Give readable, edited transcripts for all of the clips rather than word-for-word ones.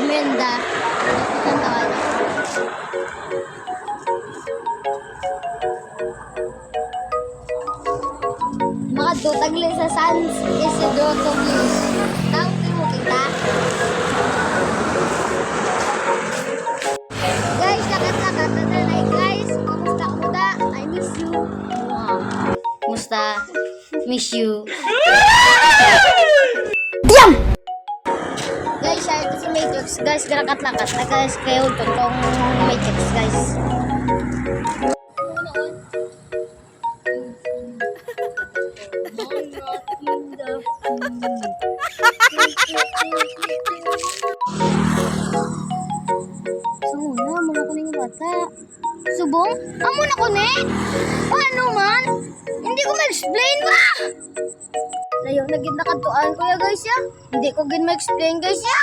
merienda. Tantawan. Mga tutagli sa San Isidro Tuglis. Tawag mo kita. Guys, lakat-lakat na nanay guys. Kamusta ka muda? I miss you. Kamusta? Miss you. Diam! Guys, siya ito si Matrix. Guys, lakat-lakat na guys. Kayo tontong Matrix guys. Sumuna, muna ko na yung bata. Subong? Amo na ko ne? Paano man? Hindi ko ma-explain ba? Layo na gid nakatuan ko ya guys ya. Hindi ko gid ma-explain guys ya.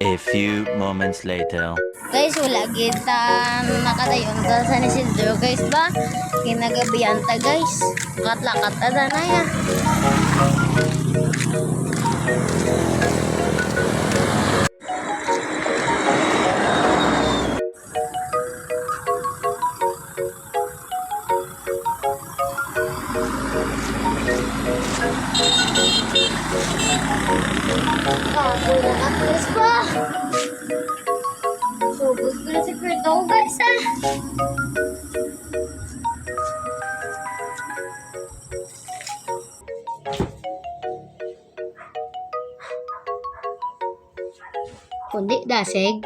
A few moments later. Guys, wala gid ta nakadayon ta sa Isidro guys ba? Kinagabihan ta guys. Katlakat ta na ya. Wala na guys ba? Subos ko na si Kurto guys ah. Kundi dasig.